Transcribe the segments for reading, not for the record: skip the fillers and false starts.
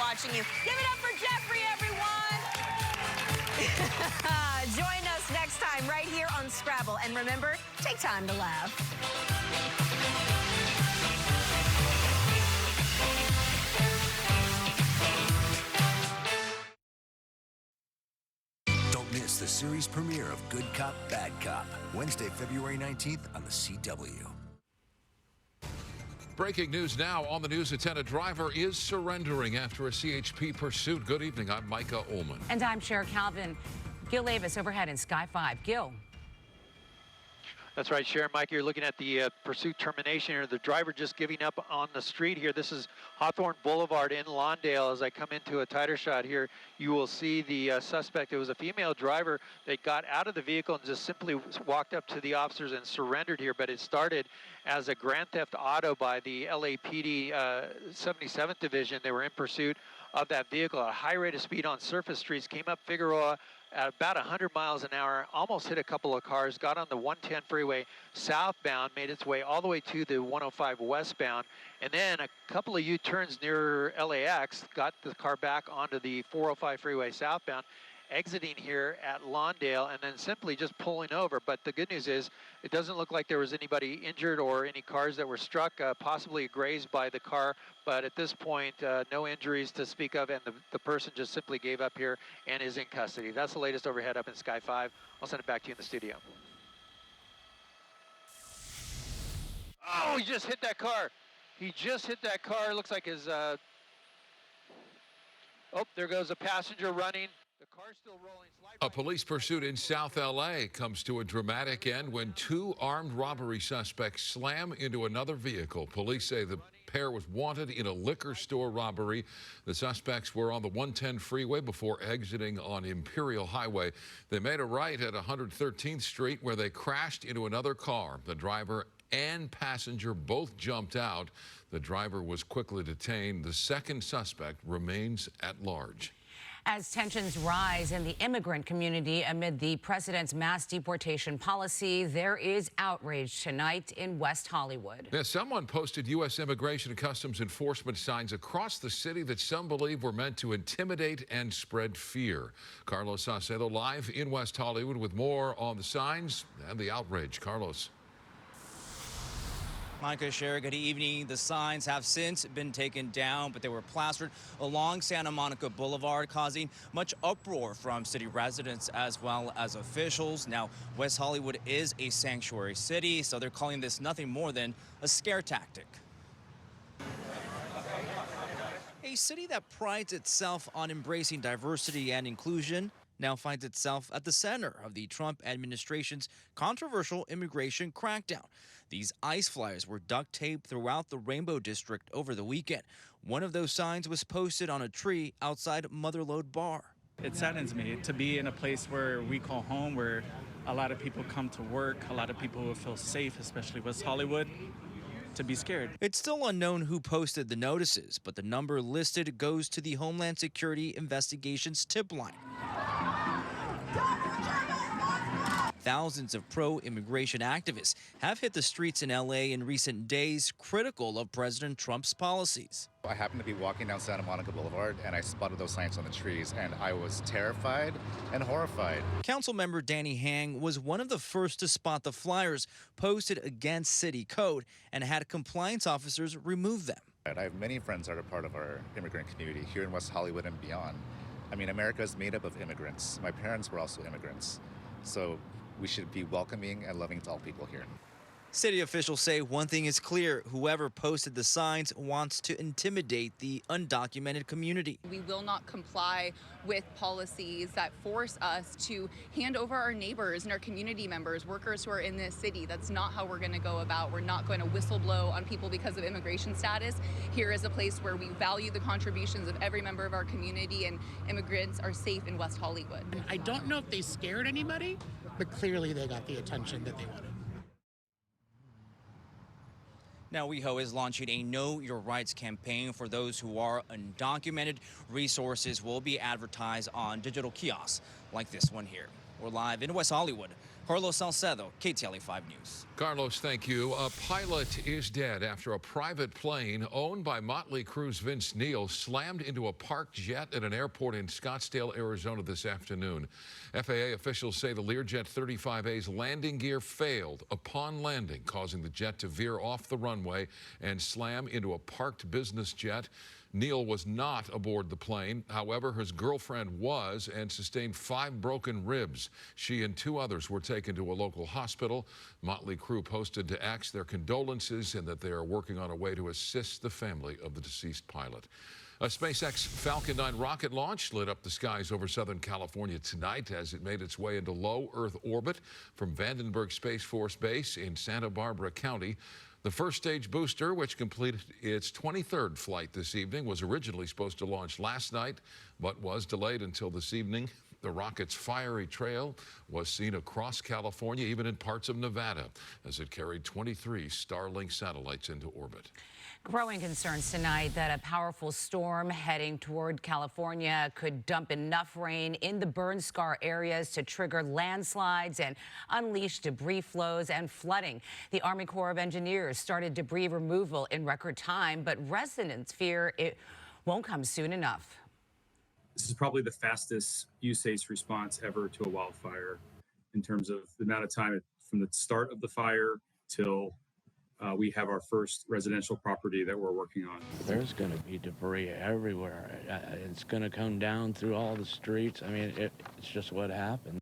watching you. Give it up for Jeffrey, everyone. Join us next time right here on Scrabble. And remember, take time to laugh. Don't miss the series premiere of Good Cop, Bad Cop, Wednesday, February 19th on the CW. Breaking news now on the news. A driver is surrendering after a CHP pursuit. Good evening. I'm Micah Ullman. And I'm Cher Calvin. Gil Avis overhead in Sky 5. Gil. That's right, Sharon. Mike, you're looking at the pursuit termination here. The driver just giving up on the street here. This is Hawthorne Boulevard in Lawndale. As I come into a tighter shot here, you will see the suspect. It was a female driver that got out of the vehicle and just simply walked up to the officers and surrendered here. But it started as a grand theft auto by the LAPD 77th Division. They were in pursuit of that vehicle at a high rate of speed on surface streets, came up Figueroa at about 100 miles an hour, almost hit a couple of cars, got on the 110 freeway southbound, made its way all the way to the 105 westbound, and then a couple of U-turns near LAX, got the car back onto the 405 freeway southbound, exiting here at Lawndale, and then simply just pulling over. But the good news is it doesn't look like there was anybody injured or any cars that were struck, possibly grazed by the car, but at this point, no injuries to speak of, and the person just simply gave up here and is in custody. That's the latest overhead up in Sky 5. I'll send it back to you in the studio. Oh, he just hit that car. He just hit that car. It looks like his, oh, there goes a passenger running. The car's still rolling. A police pursuit in South LA comes to a dramatic end when two armed robbery suspects slam into another vehicle. Police say the pair was wanted in a liquor store robbery. The suspects were on the 110 freeway before exiting on Imperial Highway. They made a right at 113th Street where they crashed into another car. The driver and passenger both jumped out. The driver was quickly detained. The second suspect remains at large. As tensions rise in the immigrant community amid the president's mass deportation policy, there is outrage tonight in West Hollywood. Yeah, someone posted U.S. Immigration and Customs Enforcement signs across the city that some believe were meant to intimidate and spread fear. Carlos Saucedo live in West Hollywood with more on the signs and the outrage. Carlos. Micah, Cher, good evening. The signs have since been taken down, but they were plastered along Santa Monica Boulevard, causing much uproar from city residents as well as officials. Now, West Hollywood is a sanctuary city, so they're calling this nothing more than a scare tactic. A city that prides itself on embracing diversity and inclusion now finds itself at the center of the Trump administration's controversial immigration crackdown. These ICE flyers were duct taped throughout the Rainbow District over the weekend. One of those signs was posted on a tree outside Motherlode Bar. It saddens me to be in a place where we call home, where a lot of people come to work, a lot of people will feel safe, especially West Hollywood, to be scared. It's still unknown who posted the notices, but the number listed goes to the Homeland Security Investigations tip line. Thousands of pro-immigration activists have hit the streets in LA in recent days, critical of President Trump's policies. I happened to be walking down Santa Monica Boulevard and I spotted those signs on the trees, and I was terrified and horrified. Councilmember Danny Hang was one of the first to spot the flyers posted against city code and had compliance officers remove them. I have many friends that are part of our immigrant community here in West Hollywood and beyond. I mean, America is made up of immigrants. My parents were also immigrants. So we should be welcoming and loving to all people here. City officials say one thing is clear: whoever posted the signs wants to intimidate the undocumented community. We will not comply with policies that force us to hand over our neighbors and our community members, workers who are in this city. That's not how we're going to go about. We're not going to whistleblow on people because of immigration status. Here is a place where we value the contributions of every member of our community, and immigrants are safe in West Hollywood. I don't know if they scared anybody, but clearly they got the attention that they wanted. Now, WeHo is launching a Know Your Rights campaign for those who are undocumented. Resources will be advertised on digital kiosks like this one here. We're live in West Hollywood. Carlos Salcedo, KTLA 5 News. Carlos, thank you. A pilot is dead after a private plane owned by Motley Crue's Vince Neil slammed into a parked jet at an airport in Scottsdale, Arizona this afternoon. FAA officials say the Learjet 35A's landing gear failed upon landing, causing the jet to veer off the runway and slam into a parked business jet. Neil was not aboard the plane. However, his girlfriend was and sustained 5 broken ribs. She and 2 others were taken to a local hospital. Motley Crue posted to X their condolences and that they are working on a way to assist the family of the deceased pilot. A SpaceX Falcon 9 rocket launch lit up the skies over Southern California tonight as it made its way into low Earth orbit from Vandenberg Space Force Base in Santa Barbara County. The first stage booster, which completed its 23rd flight this evening, was originally supposed to launch last night, but was delayed until this evening. The rocket's fiery trail was seen across California, even in parts of Nevada, as it carried 23 Starlink satellites into orbit. Growing concerns tonight that a powerful storm heading toward California could dump enough rain in the burn scar areas to trigger landslides and unleash debris flows and flooding. The Army Corps of Engineers started debris removal in record time, but residents fear it won't come soon enough. This is probably the fastest USACE response ever to a wildfire in terms of the amount of time from the start of the fire till we have our first residential property that we're working on. There's going to be debris everywhere. It's going to come down through all the streets. I mean, it's just what happened.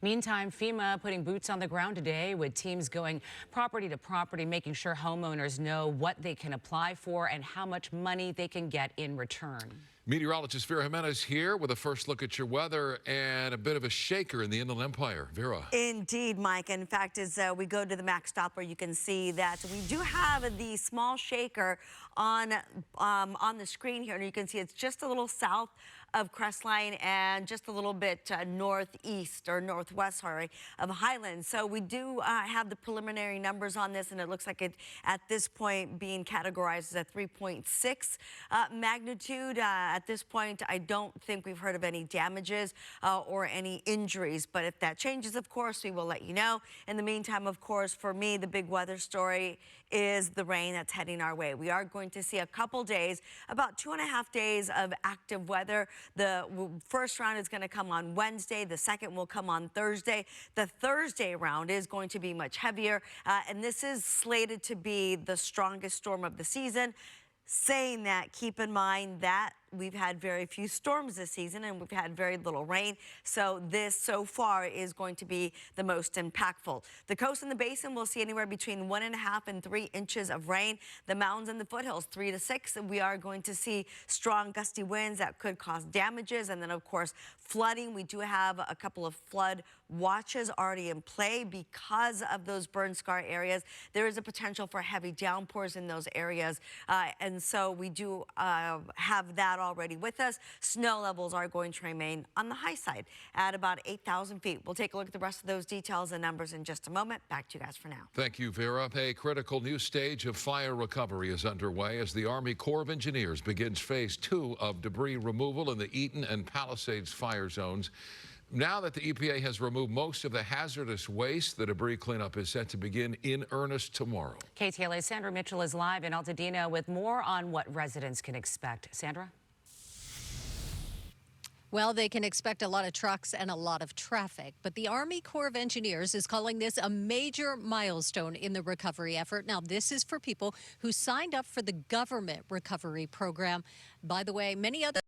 Meantime, FEMA putting boots on the ground today with teams going property to property, making sure homeowners know what they can apply for and how much money they can get in return. Meteorologist Vera Jimenez here with a first look at your weather and a bit of a shaker in the Inland Empire. Vera. Indeed, Mike. In fact, as we go to the Max Doppler, you can see that we do have the small shaker on the screen here. And you can see it's just a little south of Crestline and just a little bit northeast or northwest, sorry, of Highlands. So we do have the preliminary numbers on this, and it looks like it at this point being categorized as a 3.6 magnitude. At this point, I don't think we've heard of any damages or any injuries, but if that changes, of course, we will let you know. In the meantime, of course, for me, the big weather story is the rain that's heading our way. We are going to see a couple days, about 2.5 days of active weather. The first round is going to come on Wednesday. The second will come on Thursday. The Thursday round is going to be much heavier, and this is slated to be the strongest storm of the season. Saying that, keep in mind that we've had very few storms this season and we've had very little rain. So this so far is going to be the most impactful. The coast and the basin will see anywhere between 1.5 and 3 inches of rain. The mountains and the foothills 3 to 6. We are going to see strong gusty winds that could cause damages. And then of course, flooding. We do have a couple of flood watches already in play because of those burn scar areas. There is a potential for heavy downpours in those areas. And so we do have that already with us. Snow levels are going to remain on the high side at about 8,000 feet. We'll take a look at the rest of those details and numbers in just a moment. Back to you guys for now. Thank you, Vera. A critical new stage of fire recovery is underway as the Army Corps of Engineers begins phase 2 of debris removal in the Eaton and Palisades fire zones. Now that the EPA has removed most of the hazardous waste, the debris cleanup is set to begin in earnest tomorrow. KTLA's Sandra Mitchell is live in Altadena with more on what residents can expect. Sandra? Well, they can expect a lot of trucks and a lot of traffic, but the Army Corps of Engineers is calling this a major milestone in the recovery effort. Now, this is for people who signed up for the government recovery program. By the way, many other